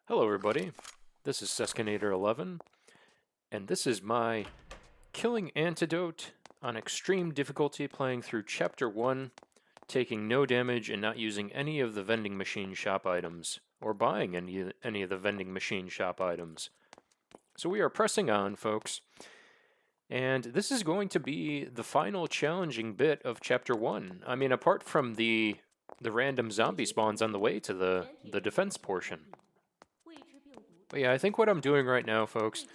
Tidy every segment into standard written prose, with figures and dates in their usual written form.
Hello everybody, this is Seskinator11, and this is my Killing Antidote on extreme difficulty playing through Chapter 1, taking no damage and not using any of the vending machine shop items, or buying any of the vending machine shop items. So we are pressing on, folks, and this is going to be the final challenging bit of Chapter 1. I mean, apart from the random zombie spawns on the way to the defense portion. But yeah, I think what I'm doing right now, folks,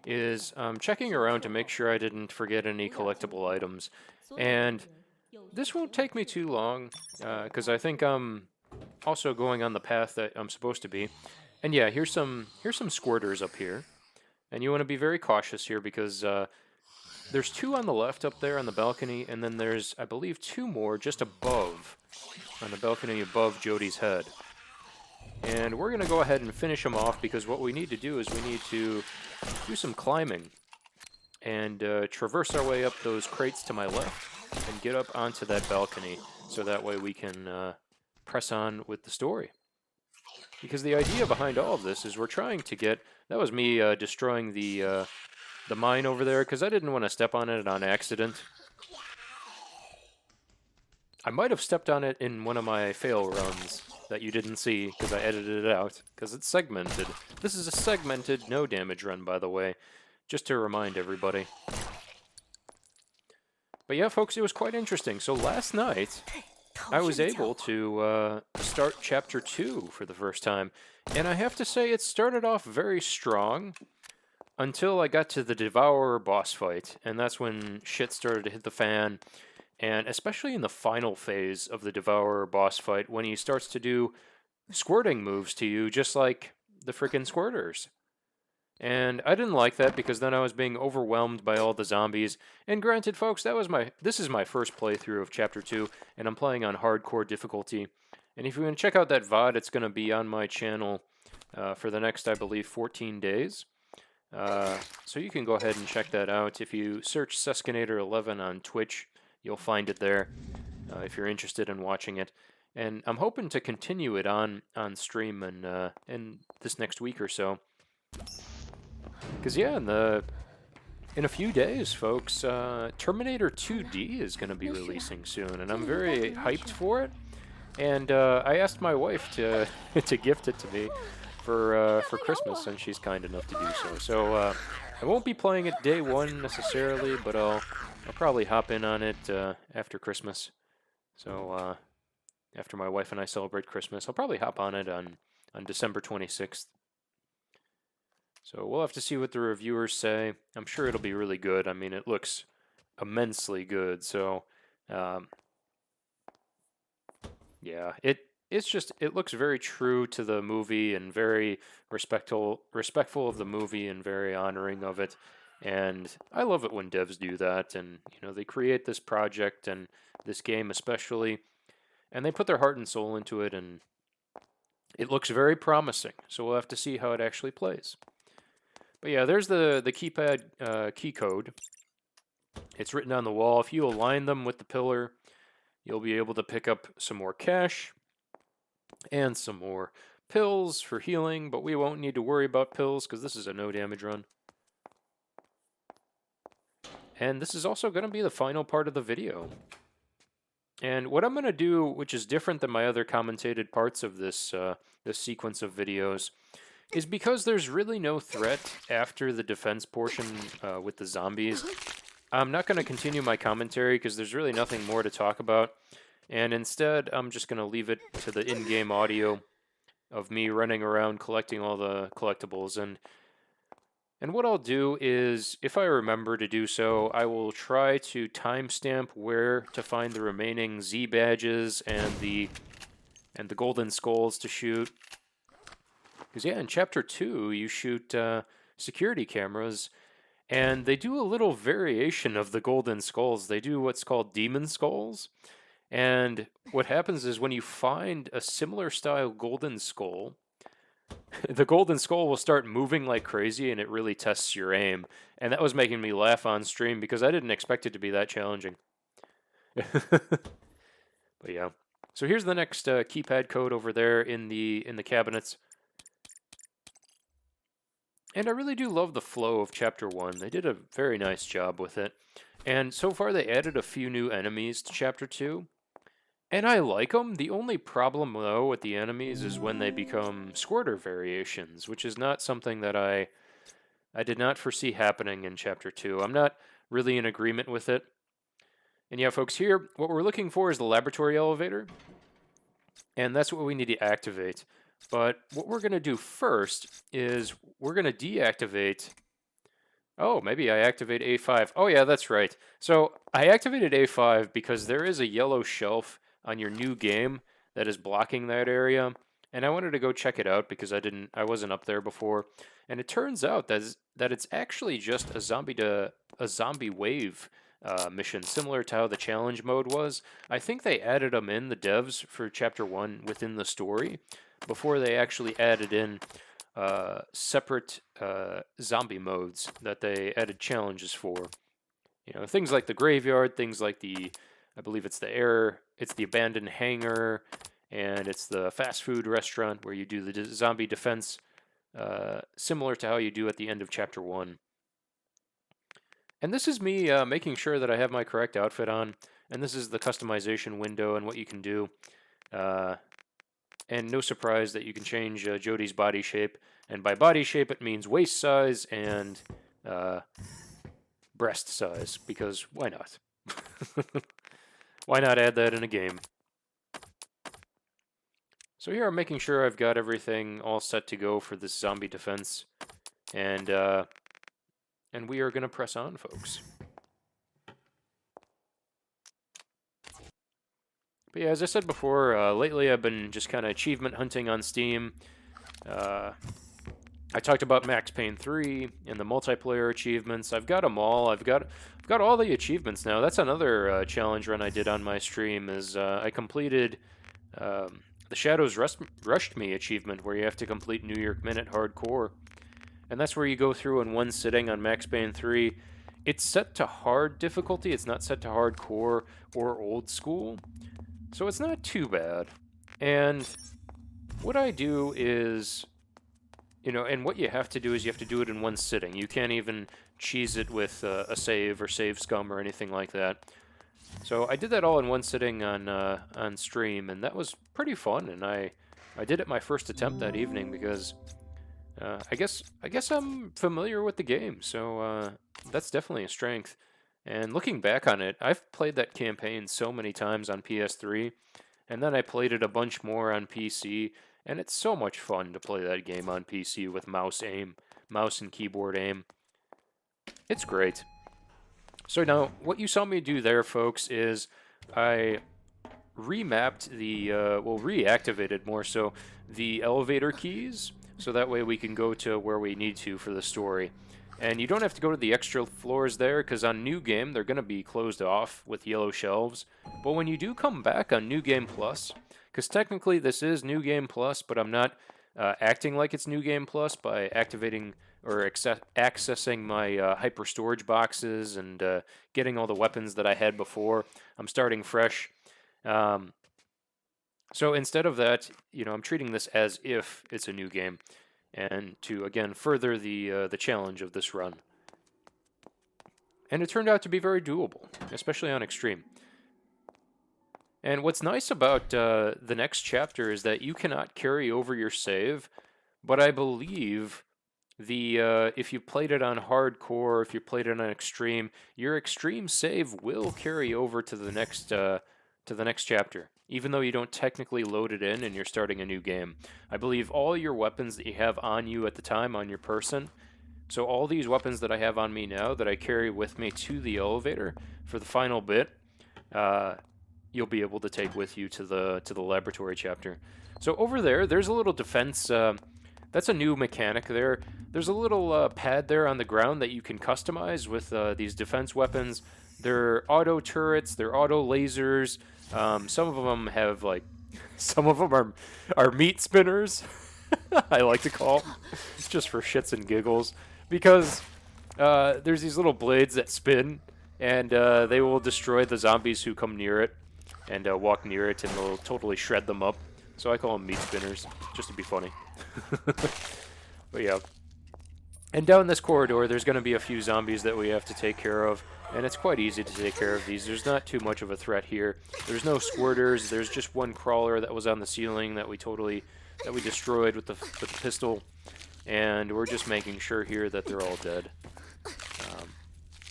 is checking around to make sure I didn't forget any collectible items. And this won't take me too long, because I think I'm also going on the path that I'm supposed to be. And yeah, here's some squirters up here. And you want to be very cautious here because there's two on the left up there on the balcony, and then there's, I believe, two more just above, on the balcony above Jody's head. And we're going to go ahead and finish them off because what we need to do is we need to do some climbing and traverse our way up those crates to my left and get up onto that balcony so that way we can press on with the story. Because the idea behind all of this is we're trying to get... That was me destroying the mine over there because I didn't want to step on it on accident. I might have stepped on it in one of my fail runs that you didn't see because I edited it out because it's segmented. This is a segmented no damage run, by the way, just to remind everybody. But yeah, folks, it was quite interesting. So last night, I was able to start Chapter 2 for the first time, and I have to say it started off very strong until I got to the Devourer boss fight, and that's when shit started to hit the fan. And especially in the final phase of the Devourer boss fight, when he starts to do squirting moves to you, just like the frickin' squirters. And I didn't like that because then I was being overwhelmed by all the zombies. And granted, folks, this is my first playthrough of Chapter 2, and I'm playing on hardcore difficulty. And if you want to check out that VOD, it's going to be on my channel for the next, I believe, 14 days. So you can go ahead and check that out. If you search Seskinator11 on Twitch, you'll find it there if you're interested in watching it. And I'm hoping to continue it on stream in this next week or so. Because yeah, in a few days, folks, Terminator 2D is going to be releasing soon, and I'm very hyped for it. And I asked my wife to to gift it to me for Christmas, and she's kind enough to do so. So I won't be playing it day one necessarily, but I'll probably hop in on it after Christmas. So after my wife and I celebrate Christmas, I'll probably hop on it on December 26th. So we'll have to see what the reviewers say. I'm sure it'll be really good. I mean, it looks immensely good. So yeah, it looks very true to the movie and very respectful of the movie and very honoring of it. And I love it when devs do that, and you know, they create this project and this game especially, and they put their heart and soul into it, and it looks very promising. So we'll have to see how it actually plays. But yeah, there's the keypad key code. It's written on the wall. If you align them with the pillar, you'll be able to pick up some more cash and some more pills for healing, but we won't need to worry about pills because this is a no damage run. And this is also going to be the final part of the video. And what I'm going to do, which is different than my other commentated parts of this sequence of videos, is because there's really no threat after the defense portion with the zombies. I'm not going to continue my commentary because there's really nothing more to talk about. And instead, I'm just going to leave it to the in-game audio of me running around collecting all the collectibles. And what I'll do is, if I remember to do so, I will try to timestamp where to find the remaining Z badges and the golden skulls to shoot. Because yeah, in Chapter 2, you shoot security cameras, and they do a little variation of the golden skulls. They do what's called demon skulls. And what happens is when you find a similar style golden skull, the golden skull will start moving like crazy, and it really tests your aim. And that was making me laugh on stream because I didn't expect it to be that challenging. But yeah. So here's the next keypad code over there in the cabinets. And I really do love the flow of Chapter 1. They did a very nice job with it. And so far they added a few new enemies to Chapter 2. And I like them. The only problem, though, with the enemies is when they become squirter variations, which is not something that I did not foresee happening in Chapter 2. I'm not really in agreement with it. And yeah, folks, here, what we're looking for is the laboratory elevator. And that's what we need to activate. But what we're going to do first is we're going to deactivate... Oh, maybe I activate A5. Oh, yeah, that's right. So I activated A5 because there is a yellow shelf on your new game that is blocking that area. And I wanted to go check it out because I wasn't up there before. And it turns out that it's actually just a zombie wave mission, similar to how the challenge mode was. I think they added them in, the devs, for Chapter 1 within the story, before they actually added in separate zombie modes that they added challenges for. You know, things like the graveyard, things like I believe it's the abandoned hangar, and it's the fast food restaurant where you do the zombie defense, similar to how you do at the end of Chapter 1. And this is me making sure that I have my correct outfit on, and this is the customization window and what you can do. And no surprise that you can change Jodie's body shape, and by body shape it means waist size and breast size, because why not? Why not add that in a game? So here I'm making sure I've got everything all set to go for this zombie defense, and we are going to press on, folks. But yeah, as I said before, lately I've been just kind of achievement hunting on Steam. I talked about Max Payne 3 and the multiplayer achievements. I've got them all. I've got all the achievements now. That's another challenge run I did on my stream. Is I completed the Shadows Rushed Me achievement, where you have to complete New York Minute Hardcore, and that's where you go through in one sitting on Max Payne 3. It's set to hard difficulty. It's not set to hardcore or old school, so it's not too bad. And what I do is, you know, and what you have to do is you have to do it in one sitting. You can't even cheese it with a save or save scum or anything like that. So I did that all in one sitting on stream, and that was pretty fun. And I did it my first attempt that evening because I guess I'm familiar with the game, so that's definitely a strength. And looking back on it, I've played that campaign so many times on PS3, and then I played it a bunch more on PC, and it's so much fun to play that game on PC with mouse and keyboard aim. It's great. So now, what you saw me do there, folks, is I remapped reactivated more so the elevator keys, so that way we can go to where we need to for the story. And you don't have to go to the extra floors there, because on New Game, they're going to be closed off with yellow shelves. But when you do come back on New Game Plus, because technically this is New Game Plus, but I'm not acting like it's New Game Plus by activating or accessing my hyper storage boxes and getting all the weapons that I had before. I'm starting fresh. So instead of that, you know, I'm treating this as if it's a new game, and to again further the challenge of this run. And it turned out to be very doable, especially on Extreme. And what's nice about the next chapter is that you cannot carry over your save, but I believe if you played it on hardcore, if you played it on extreme, your extreme save will carry over to the next chapter, even though you don't technically load it in and you're starting a new game. I believe all your weapons that you have on you at the time on your person, so all these weapons that I have on me now that I carry with me to the elevator for the final bit, you'll be able to take with you to the laboratory chapter. So over there's a little defense. That's a new mechanic there. There's a little pad there on the ground that you can customize with these defense weapons. They're auto turrets, they're auto lasers. Some of them have some of them are meat spinners. I like to call them, just for shits and giggles, because there's these little blades that spin, and they will destroy the zombies who come near it and walk near it, and they'll totally shred them up. So I call them meat spinners, just to be funny. But yeah. And down this corridor, there's going to be a few zombies that we have to take care of, and it's quite easy to take care of these. There's not too much of a threat here. There's no squirters. There's just one crawler that was on the ceiling that we destroyed with the pistol, and we're just making sure here that they're all dead.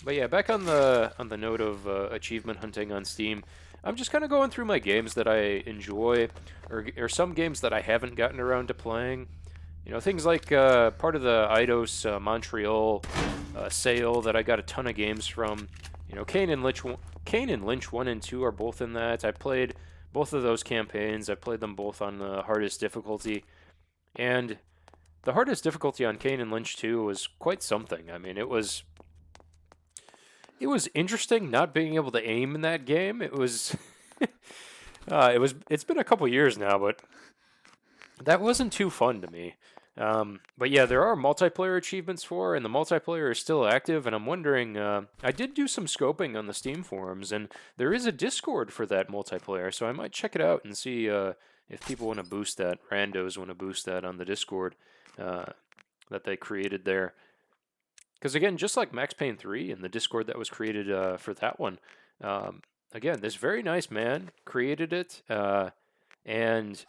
But yeah, back on the note of achievement hunting on Steam, I'm just kind of going through my games that I enjoy, or some games that I haven't gotten around to playing. You know, things like part of the Eidos Montreal sale that I got a ton of games from. You know, Kane and Lynch 1 and 2 are both in that. I played both of those campaigns. I played them both on the hardest difficulty. And the hardest difficulty on Kane and Lynch 2 was quite something. I mean, it was interesting not being able to aim in that game. It was it's been a couple years now, but that wasn't too fun to me. But yeah, there are multiplayer achievements for, and the multiplayer is still active, and I'm wondering, I did do some scoping on the Steam forums, and there is a Discord for that multiplayer, so I might check it out and see if people want to boost that, randos want to boost that on the Discord that they created there. Because again, just like Max Payne 3 and the Discord that was created for that one, again, this very nice man created it, and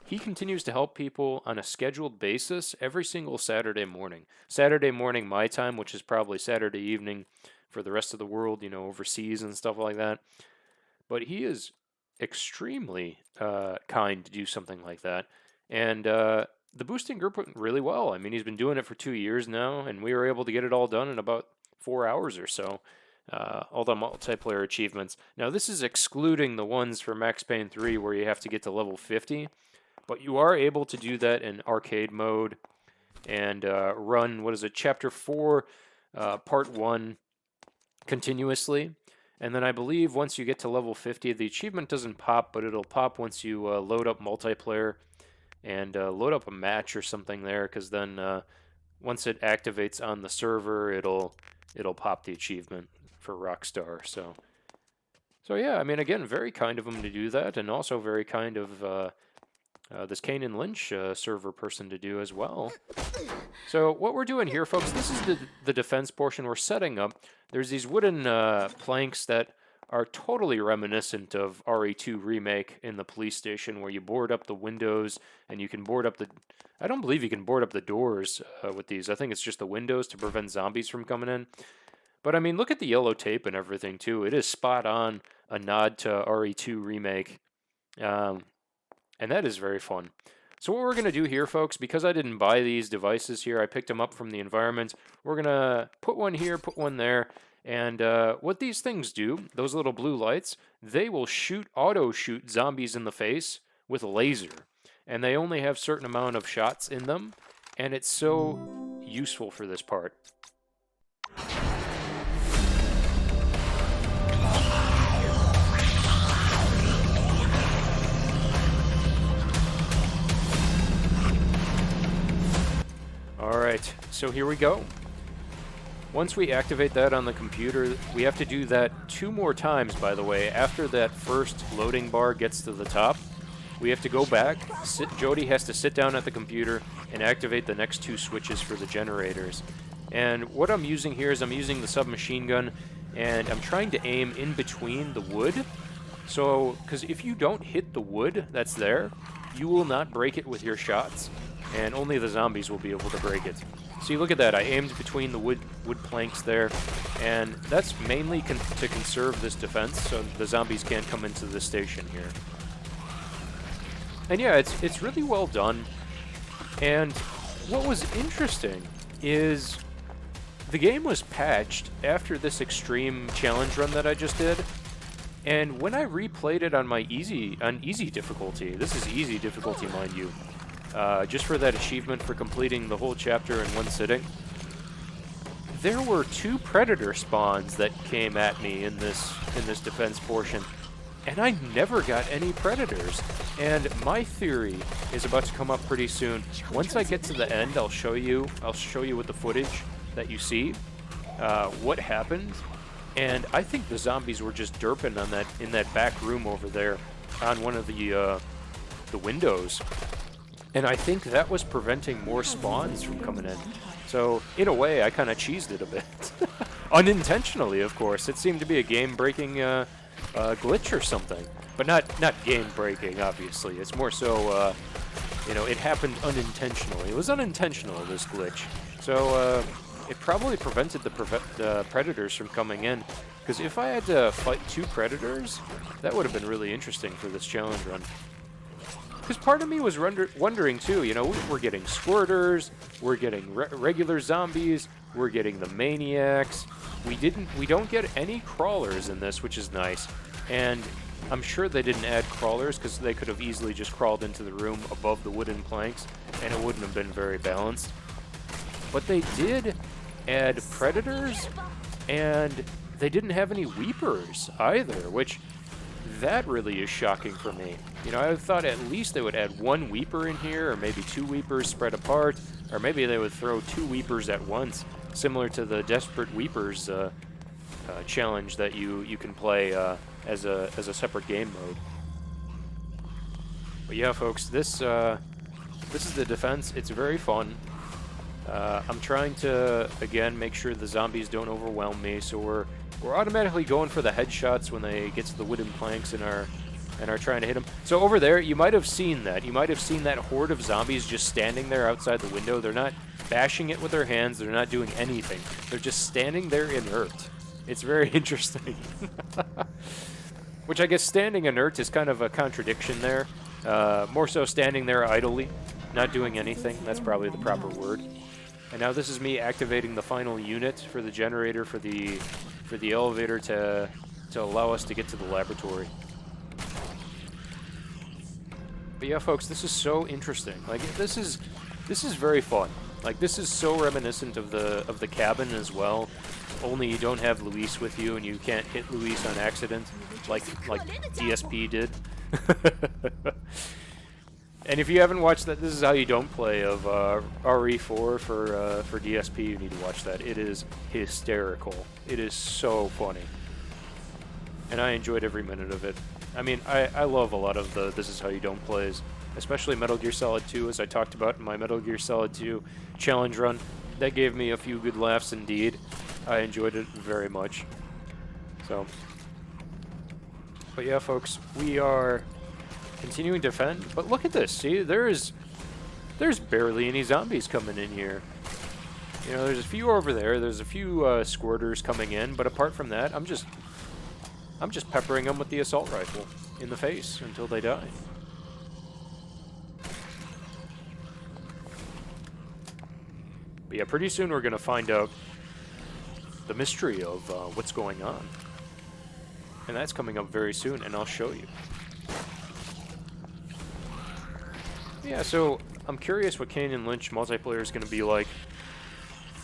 he continues to help people on a scheduled basis every single Saturday morning. Saturday morning my time, which is probably Saturday evening for the rest of the world, you know, overseas and stuff like that. But he is extremely kind to do something like that. And the boosting group went really well. I mean, he's been doing it for 2 years now, and we were able to get it all done in about 4 hours or so. All the multiplayer achievements. Now, this is excluding the ones for Max Payne 3 where you have to get to level 50. But you are able to do that in arcade mode and run, Chapter 4, Part 1 continuously. And then I believe once you get to level 50, the achievement doesn't pop, but it'll pop once you load up multiplayer and load up a match or something there, because then once it activates on the server, it'll pop the achievement for Rockstar. So yeah, I mean, again, very kind of them to do that, and also very kind of this Kane and Lynch server person to do as well. So what we're doing here, folks, this is the defense portion we're setting up. There's these wooden planks that are totally reminiscent of RE2 Remake in the police station, where you board up the windows and you can board up the... I don't believe you can board up the doors with these. I think it's just the windows to prevent zombies from coming in. But I mean, look at the yellow tape and everything too. It is spot on a nod to RE2 Remake. And that is very fun. So what we're going to do here, folks, because I didn't buy these devices here, I picked them up from the environment. We're going to put one here, put one there. And what these things do, those little blue lights, they will auto-shoot zombies in the face with a laser. And they only have a certain amount of shots in them. And it's so useful for this part. Alright, so here we go. Once we activate that on the computer, we have to do that 2 more times, by the way. After that first loading bar gets to the top, we have to go back. Jody has to sit down at the computer and activate the next 2 switches for the generators. And what I'm using here is I'm using the submachine gun, and I'm trying to aim in between the wood. So, because if you don't hit the wood that's there, you will not break it with your shots, and only the zombies will be able to break it. So you look at that, I aimed between the wood planks there, and that's mainly to conserve this defense, so the zombies can't come into the station here. And yeah, it's really well done. And what was interesting is the game was patched after this extreme challenge run that I just did. And when I replayed it on easy difficulty, this is easy difficulty, mind you, just for that achievement for completing the whole chapter in one sitting, there were 2 predator spawns that came at me in this defense portion, and I never got any predators. And my theory is about to come up pretty soon. Once I get to the end, I'll show you with the footage that you see what happened. And I think the zombies were just derping on in that back room over there on one of the windows. And I think that was preventing more spawns from coming in. So, in a way, I kind of cheesed it a bit. Unintentionally, of course. It seemed to be a game-breaking glitch or something. But not game-breaking, obviously. It's more so, you know, it happened unintentionally. It was unintentional, this glitch. So, it probably prevented the predators from coming in. Because if I had to fight 2 predators, that would have been really interesting for this challenge run. Because part of me was wondering too, you know, we're getting squirters, we're getting regular zombies, we're getting the maniacs. We don't get any crawlers in this, which is nice. And I'm sure they didn't add crawlers because they could have easily just crawled into the room above the wooden planks, and it wouldn't have been very balanced. But they did add predators, and they didn't have any weepers either, which that really is shocking for me. You know, I thought at least they would add 1 weeper in here, or maybe 2 weepers spread apart, or maybe they would throw 2 weepers at once, similar to the Desperate Weepers challenge that you can play as a separate game mode. But yeah, folks, this is the defense. It's very fun. I'm trying to, again, make sure the zombies don't overwhelm me, so we're automatically going for the headshots when they get to the wooden planks and are trying to hit them. So over there, you might have seen that. You might have seen that horde of zombies just standing there outside the window. They're not bashing it with their hands. They're not doing anything. They're just standing there inert. It's very interesting. Which I guess standing inert is kind of a contradiction there. More so standing there idly, not doing anything. That's probably the proper word. And now this is me activating the final unit for the generator for the elevator to allow us to get to the laboratory. But yeah, folks, this is so interesting. Like this is very fun. Like this is so reminiscent of the cabin as well. Only you don't have Luis with you and you can't hit Luis on accident like DSP did. And if you haven't watched that, this is how you don't play of RE4 for DSP. You need to watch that. It is hysterical. It is so funny, and I enjoyed every minute of it. I mean, I love a lot of the This Is How You Don't plays, especially Metal Gear Solid 2, as I talked about in my Metal Gear Solid 2 challenge run. That gave me a few good laughs indeed. I enjoyed it very much. So, but yeah, folks, we are continuing to defend, but look at this. See, there's barely any zombies coming in here. You know, there's a few over there. There's a few squirters coming in, but apart from that, I'm just peppering them with the assault rifle in the face until they die. But yeah, pretty soon we're gonna find out the mystery of what's going on, and that's coming up very soon, and I'll show you. Yeah, so I'm curious what Kane and Lynch multiplayer is going to be like.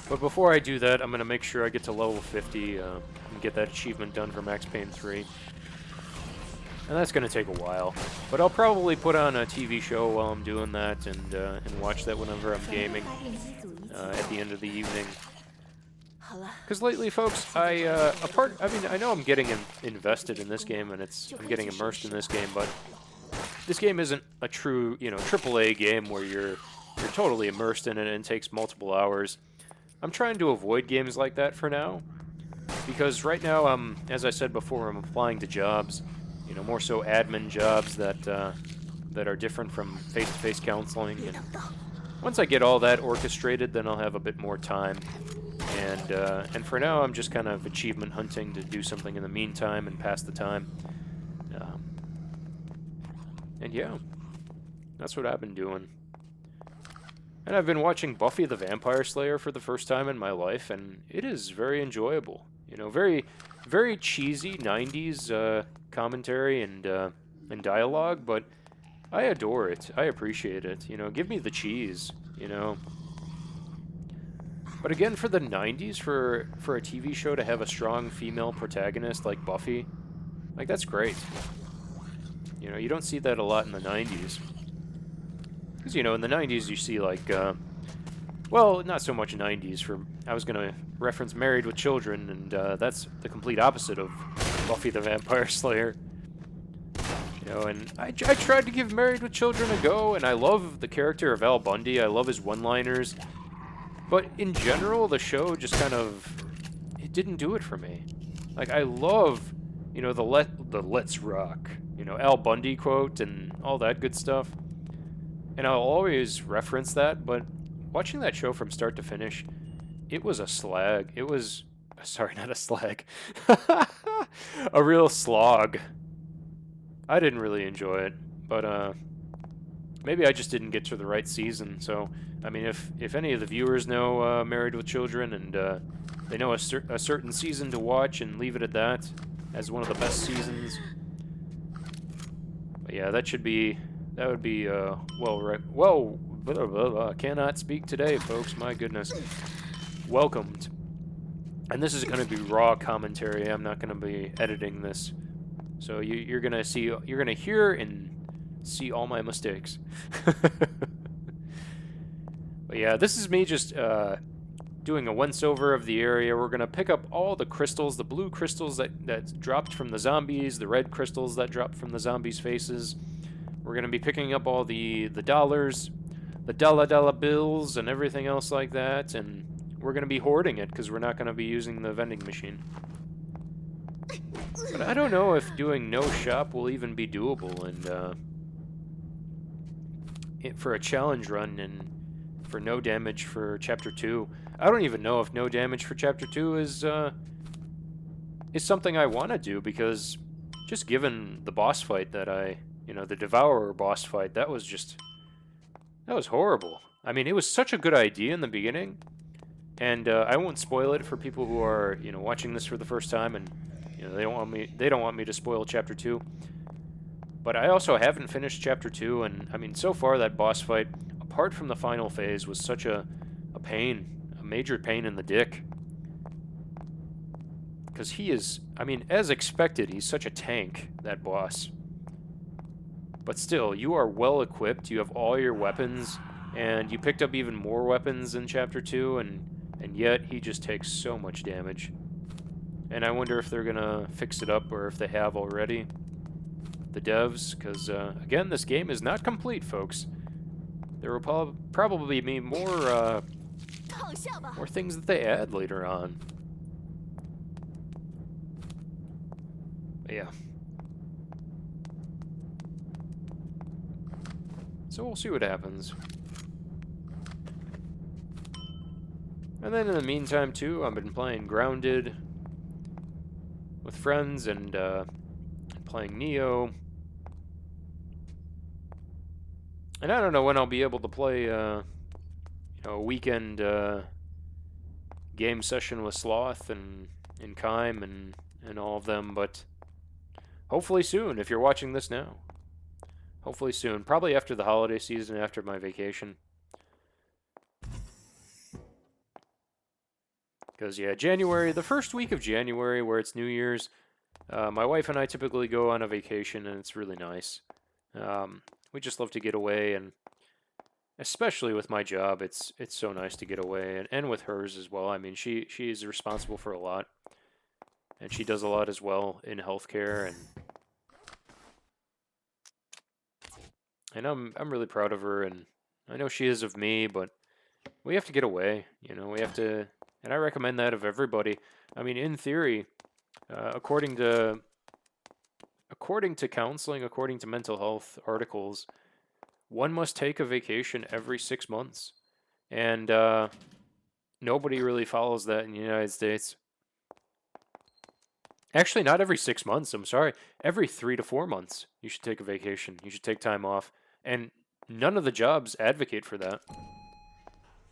But before I do that, I'm going to make sure I get to level 50 and get that achievement done for Max Payne 3. And that's going to take a while. But I'll probably put on a TV show while I'm doing that and watch that whenever I'm gaming at the end of the evening. Because lately, folks, I know I'm getting invested in this game and I'm getting immersed in this game, but this game isn't a true, you know, AAA game where you're totally immersed in it and it takes multiple hours. I'm trying to avoid games like that for now, because right now, as I said before, I'm applying to jobs, you know, more so admin jobs that are different from face-to-face counseling. And once I get all that orchestrated, then I'll have a bit more time. And for now, I'm just kind of achievement hunting to do something in the meantime and pass the time. And yeah, that's what I've been doing. And I've been watching Buffy the Vampire Slayer for the first time in my life, and it is very enjoyable. You know, very, very cheesy 90s commentary and dialogue, but I adore it. I appreciate it. You know, give me the cheese, you know. But again, for the 90s, for a TV show to have a strong female protagonist like Buffy, like, that's great. You know, you don't see that a lot in the 90s. Because, you know, in the 90s you see, like, well, not so much 90s. I was going to reference Married with Children, and that's the complete opposite of Buffy the Vampire Slayer. You know, and I tried to give Married with Children a go, and I love the character of Al Bundy. I love his one-liners. But in general, the show just kind of, it didn't do it for me. Like, I love, you know, the Let's Rock, you know, Al Bundy quote and all that good stuff. And I'll always reference that, but watching that show from start to finish, it was a slag. It was, sorry, not a slag. A real slog. I didn't really enjoy it, but maybe I just didn't get to the right season. So, I mean, if any of the viewers know Married with Children and they know a certain season to watch and leave it at that as one of the best seasons, but yeah, that would be well, blah, blah, blah. I cannot speak today, folks. My goodness. Welcomed. And this is going to be raw commentary. I'm not going to be editing this. So you're going to hear and see all my mistakes. But yeah, this is me just doing a once-over of the area. We're going to pick up all the crystals, the blue crystals that dropped from the zombies, the red crystals that dropped from the zombies' faces. We're going to be picking up all the dollars, the dollar bills, and everything else like that, and we're going to be hoarding it because we're not going to be using the vending machine. But I don't know if doing no shop will even be doable, and for a challenge run and for no damage for Chapter 2. I don't even know if no damage for Chapter 2 is something I want to do, because just given the boss fight that you know, the Devourer boss fight, that was horrible. I mean, it was such a good idea in the beginning, and I won't spoil it for people who are, you know, watching this for the first time, and you know, they don't want me to spoil Chapter 2. But I also haven't finished Chapter 2, and I mean, so far that boss fight, apart from the final phase, was such a pain, a major pain in the dick. Because he is, I mean, as expected, he's such a tank, that boss. But still, you are well equipped, you have all your weapons, and you picked up even more weapons in Chapter 2, and yet he just takes so much damage. And I wonder if they're gonna fix it up, or if they have already, the devs, because, again, this game is not complete, folks. There will probably be more things that they add later on. But yeah. So we'll see what happens. And then in the meantime, too, I've been playing Grounded with friends and playing Nioh. And I don't know when I'll be able to play, you know, a weekend game session with Sloth and Kime and all of them, but hopefully soon, if you're watching this now. Hopefully soon. Probably after the holiday season, after my vacation. Because, yeah, January, the first week of January, where it's New Year's, my wife and I typically go on a vacation, and it's really nice. We just love to get away, and especially with my job, it's so nice to get away, and with hers as well. I mean, she is responsible for a lot, and she does a lot as well in healthcare, and I'm really proud of her, and I know she is of me, but we have to get away, you know, we have to, and I recommend that of everybody. I mean, in theory, according to counseling, according to mental health articles, one must take a vacation every 6 months, and nobody really follows that in the United States. Actually, not every 6 months, I'm sorry. Every 3 to 4 months, you should take a vacation. You should take time off. And none of the jobs advocate for that.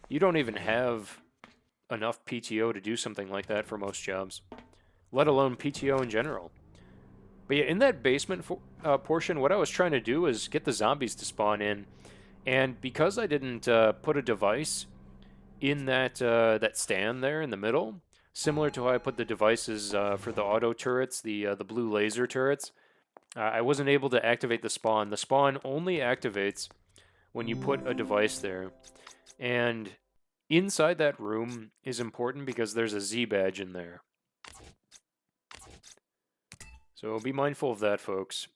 You don't even have enough PTO to do something like that for most jobs, let alone PTO in general. But yeah, in that basement portion, what I was trying to do is get the zombies to spawn in. And because I didn't put a device in that stand there in the middle, similar to how I put the devices for the auto turrets, the blue laser turrets, I wasn't able to activate the spawn. The spawn only activates when you put a device there. And inside that room is important because there's a Z badge in there. So be mindful of that, folks.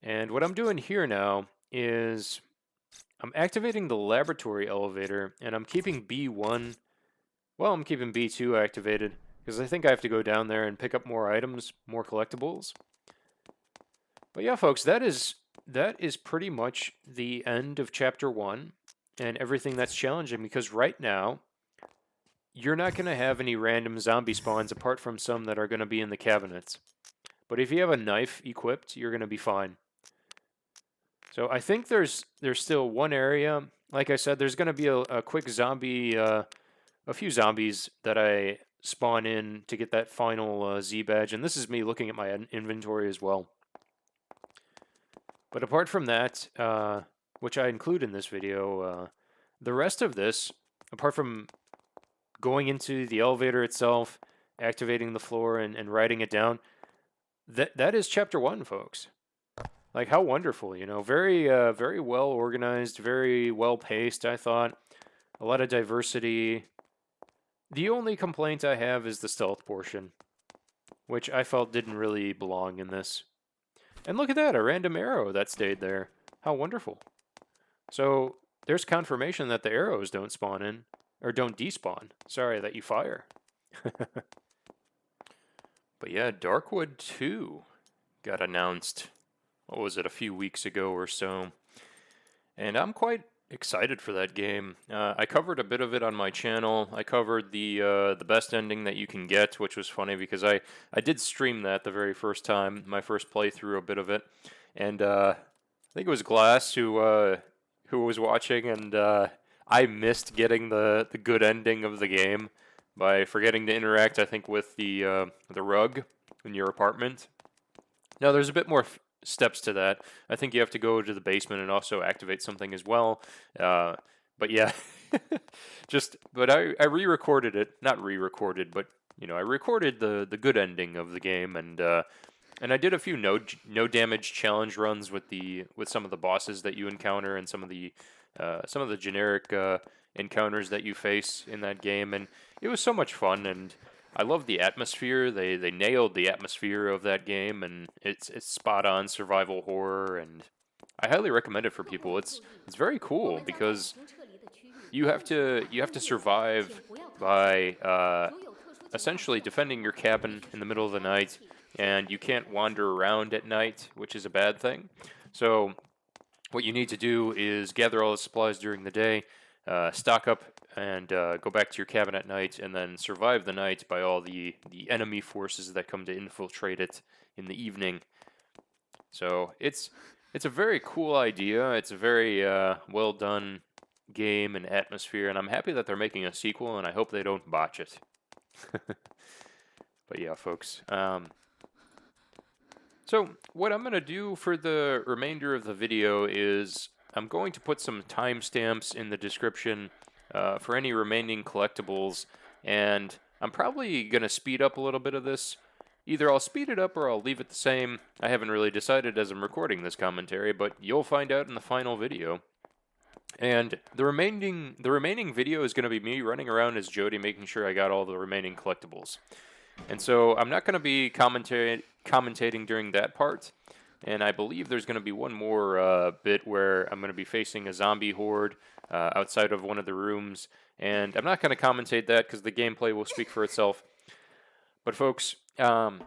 And what I'm doing here now is I'm activating the laboratory elevator, and I'm keeping B1. Well, I'm keeping B2 activated, because I think I have to go down there and pick up more items, more collectibles. But yeah, folks, that is pretty much the end of Chapter 1 and everything that's challenging, because right now, you're not going to have any random zombie spawns apart from some that are going to be in the cabinets. But if you have a knife equipped, you're going to be fine. So I think there's still one area. Like I said, there's going to be a quick zombie, a few zombies that I spawn in to get that final Z badge. And this is me looking at my inventory as well. But apart from that, which I include in this video, the rest of this, apart from going into the elevator itself, activating the floor and writing it down, that is Chapter 1, folks. Like, how wonderful, you know, very well organized, very well paced, I thought. A lot of diversity. The only complaint I have is the stealth portion, which I felt didn't really belong in this. And look at that, a random arrow that stayed there. How wonderful. So, there's confirmation that the arrows don't spawn in, or don't despawn. Sorry, that you fire. But yeah, Darkwood 2 got announced, what was it, a few weeks ago or so. And I'm quite excited for that game. I covered a bit of it on my channel. I covered the best ending that you can get, which was funny because I did stream that the very first time, my first playthrough, a bit of it. And I think it was Glass who was watching, and I missed getting the good ending of the game by forgetting to interact, I think, with the rug in your apartment. Now, there's a bit more steps to that. I think you have to go to the basement and also activate something as well. But yeah, but I re-recorded it. Not re-recorded, but, you know, I recorded the good ending of the game, and I did a few no damage challenge runs with some of the bosses that you encounter and some of the generic encounters that you face in that game, and it was so much fun, and I love the atmosphere. They nailed the atmosphere of that game, and it's spot on survival horror, and I highly recommend it for people. It's very cool because you have to survive by essentially defending your cabin in the middle of the night, and you can't wander around at night, which is a bad thing. So what you need to do is gather all the supplies during the day, stock up, and go back to your cabin at night, and then survive the night by all the enemy forces that come to infiltrate it in the evening. So it's a very cool idea. It's a very well done game and atmosphere, and I'm happy that they're making a sequel, and I hope they don't botch it. But yeah, folks. So what I'm going to do for the remainder of the video is I'm going to put some timestamps in the description for any remaining collectibles, and I'm probably going to speed up a little bit of this. Either I'll speed it up or I'll leave it the same. I haven't really decided as I'm recording this commentary, but you'll find out in the final video. And the remaining video is going to be me running around as Jody, making sure I got all the remaining collectibles. And so I'm not going to be commentating during that part. And I believe there's going to be one more bit where I'm going to be facing a zombie horde outside of one of the rooms. And I'm not going to commentate that because the gameplay will speak for itself. But folks, I'm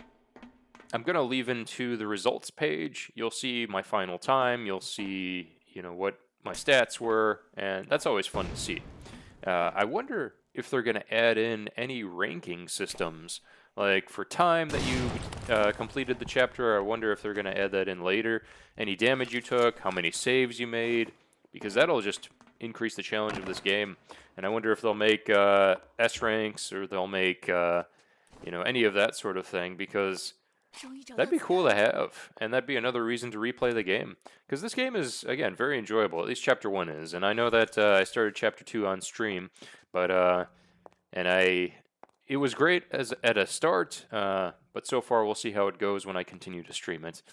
going to leave into the results page. You'll see my final time. You'll see, you know, what my stats were. And that's always fun to see. I wonder if they're going to add in any ranking systems. Like, for time that you completed the chapter, I wonder if they're going to add that in later. Any damage you took, how many saves you made, because that'll just increase the challenge of this game. And I wonder if they'll make S ranks, or they'll make, you know, any of that sort of thing, because that'd be cool to have. And that'd be another reason to replay the game. Because this game is, again, very enjoyable. At least Chapter 1 is. And I know that I started Chapter 2 on stream, but, it was great at a start, but so far we'll see how it goes when I continue to stream it.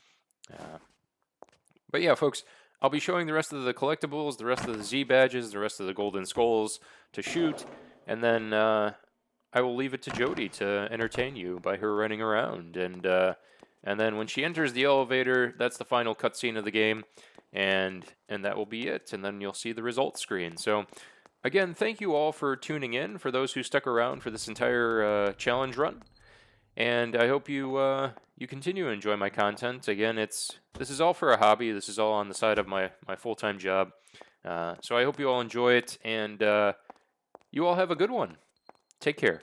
But yeah, folks, I'll be showing the rest of the collectibles, the rest of the Z badges, the rest of the golden skulls to shoot, and then I will leave it to Jody to entertain you by her running around. And then when she enters the elevator, that's the final cutscene of the game. and that will be it. And then you'll see the results screen. So again, thank you all for tuning in, for those who stuck around for this entire challenge run. And I hope you continue to enjoy my content. Again, this is all for a hobby. This is all on the side of my full-time job. So I hope you all enjoy it, and you all have a good one. Take care.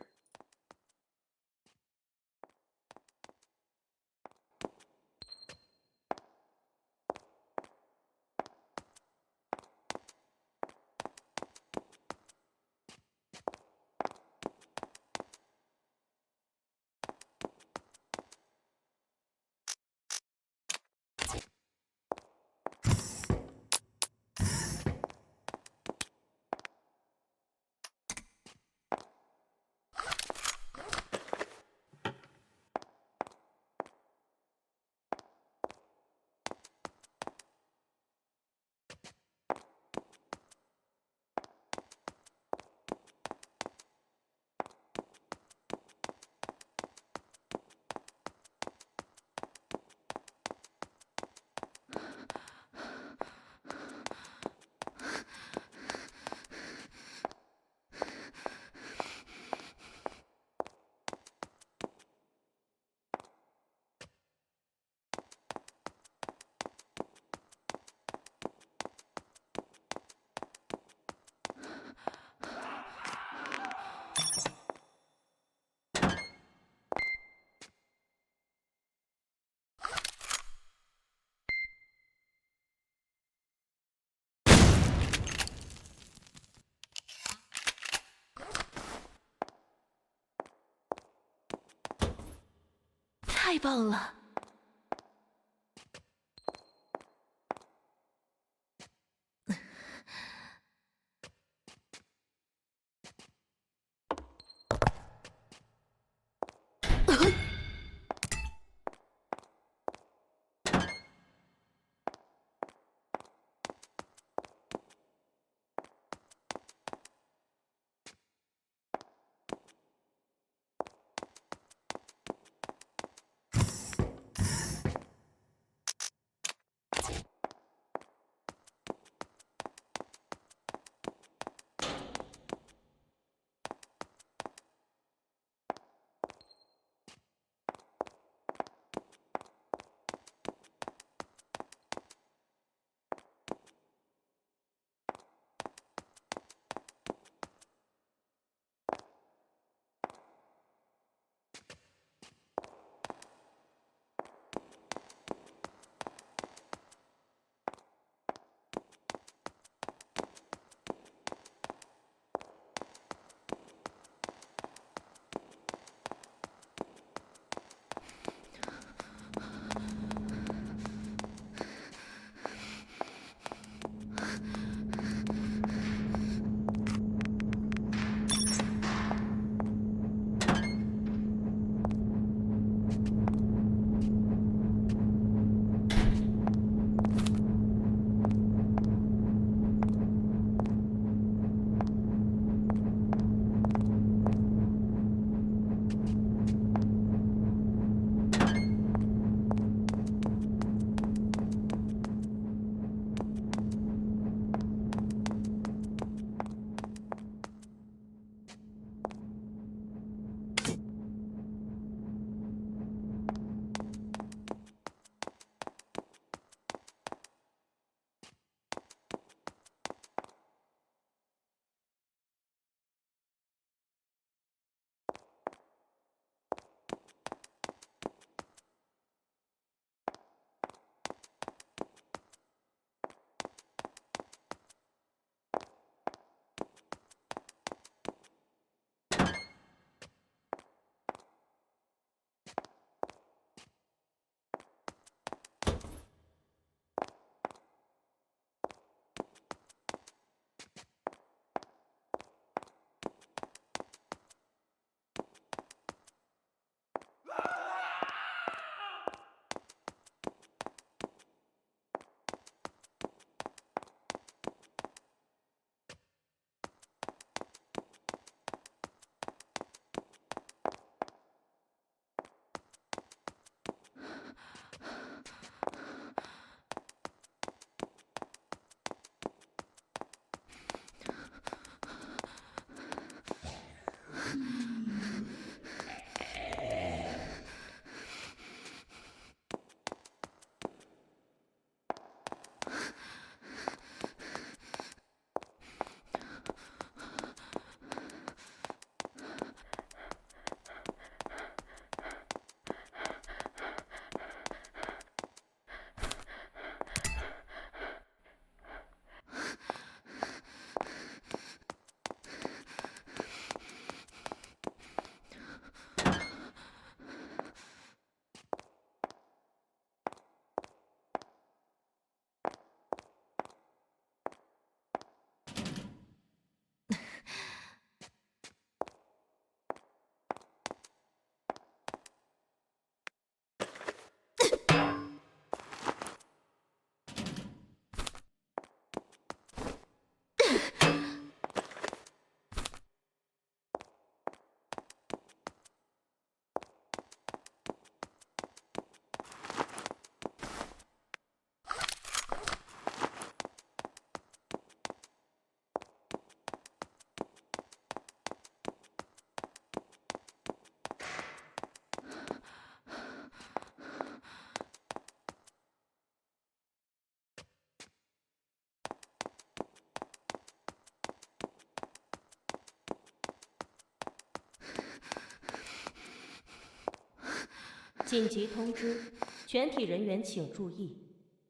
紧急通知，全体人员请注意，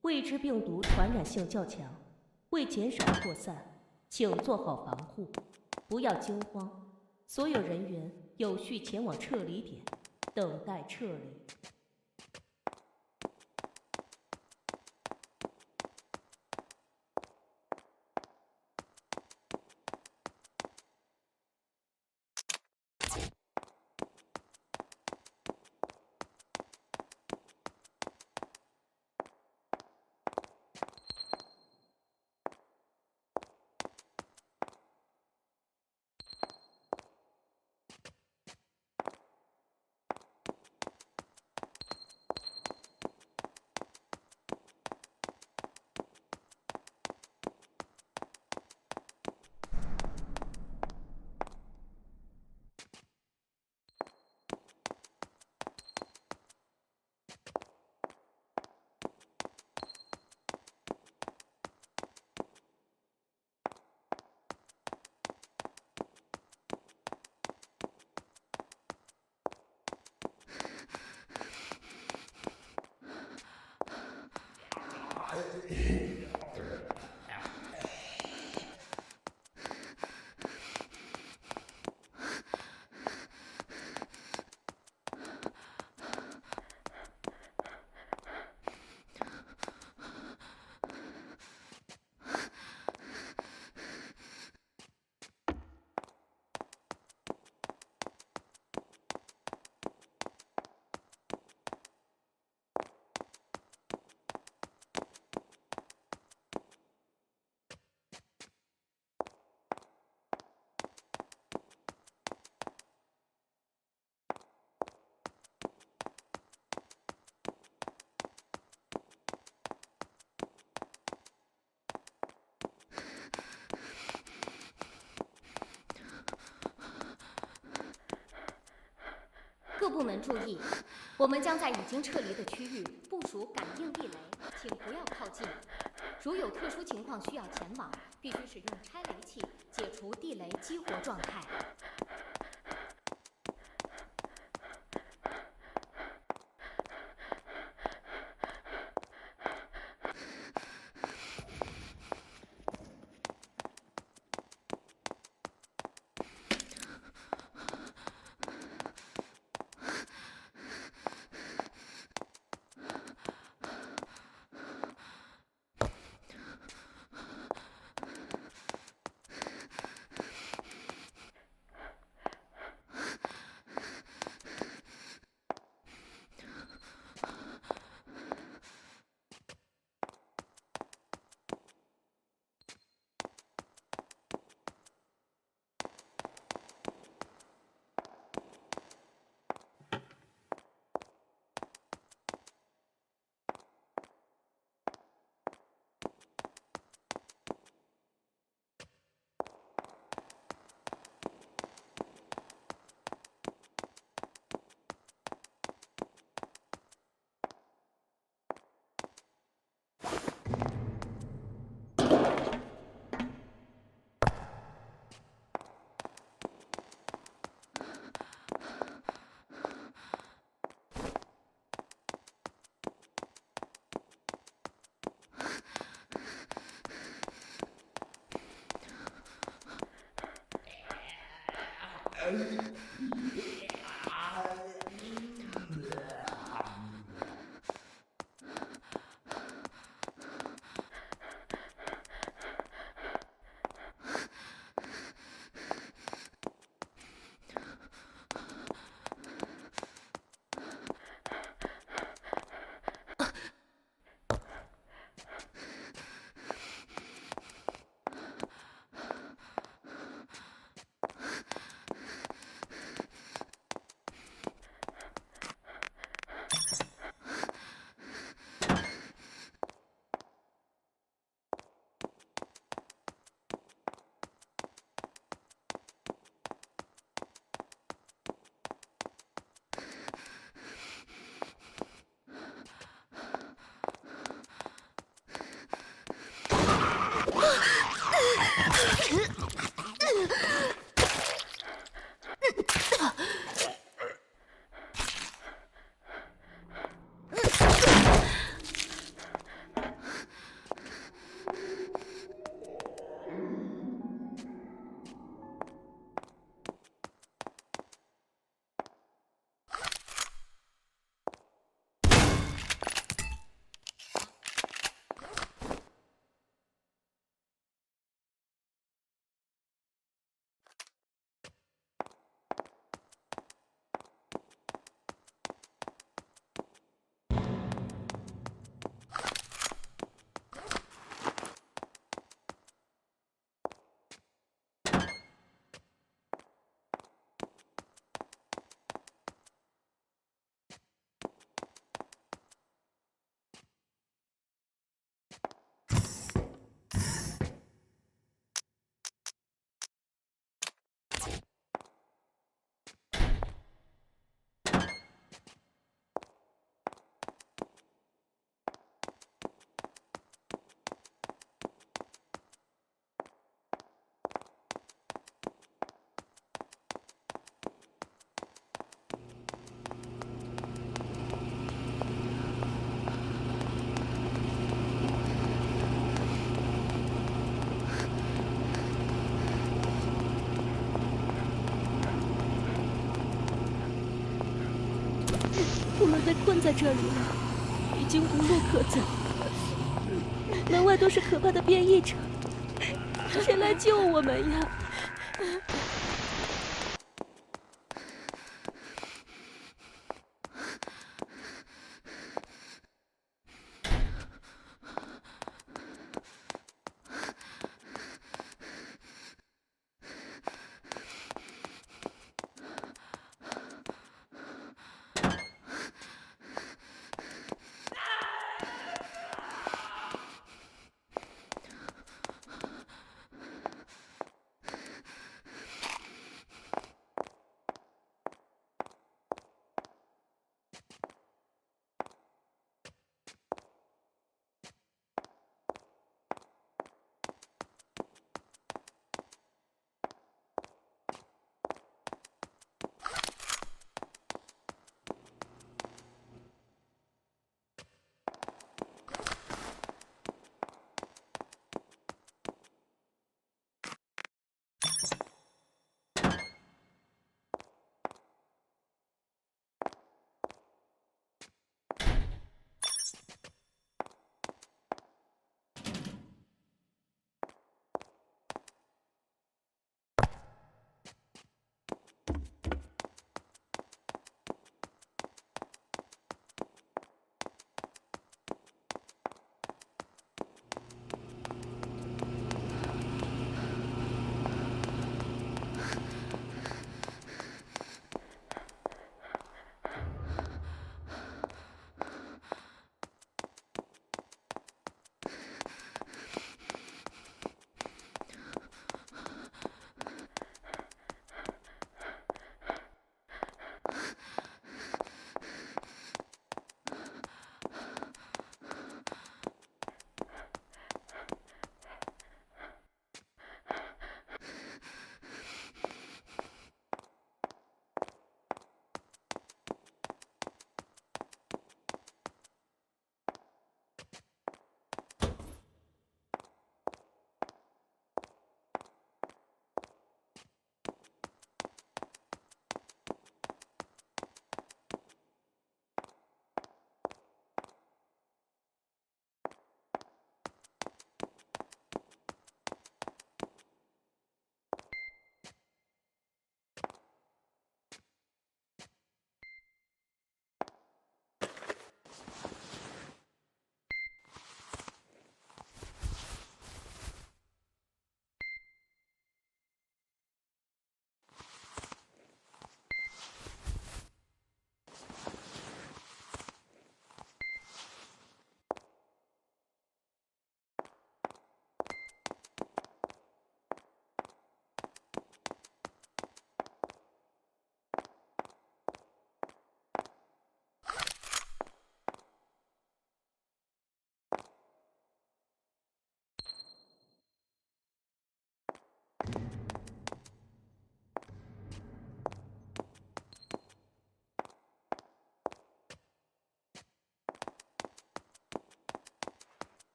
未知病毒传染性较强，为减少扩散，请做好防护，不要惊慌。所有人员有序前往撤离点，等待撤离。各部门注意，我们将在已经撤离的区域部署感应地雷，请不要靠近。如有特殊情况需要前往，必须使用拆雷器解除地雷激活状态。我们被困在这里了，已经无路可走。门外都是可怕的变异者，谁来救我们呀？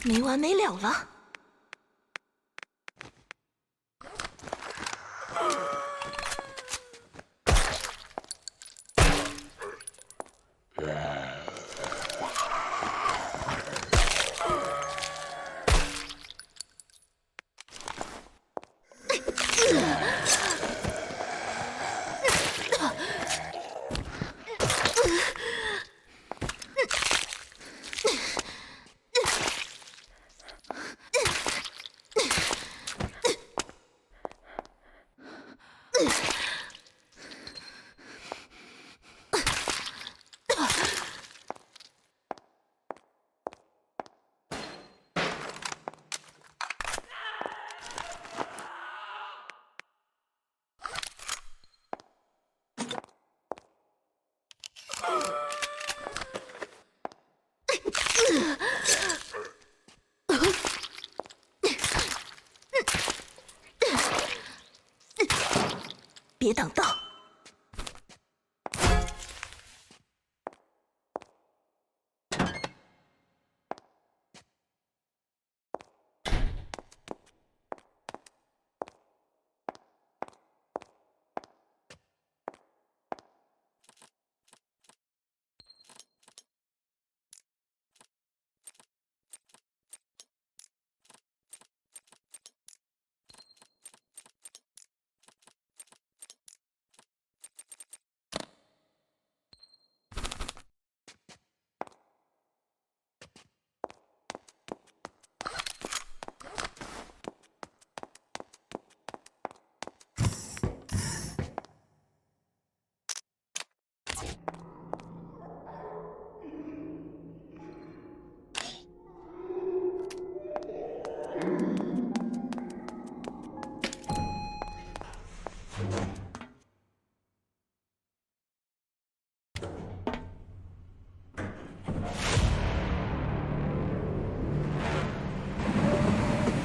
没完没了了。别挡道！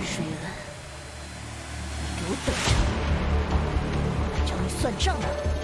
水恩，你给我等着！我来找你算账的。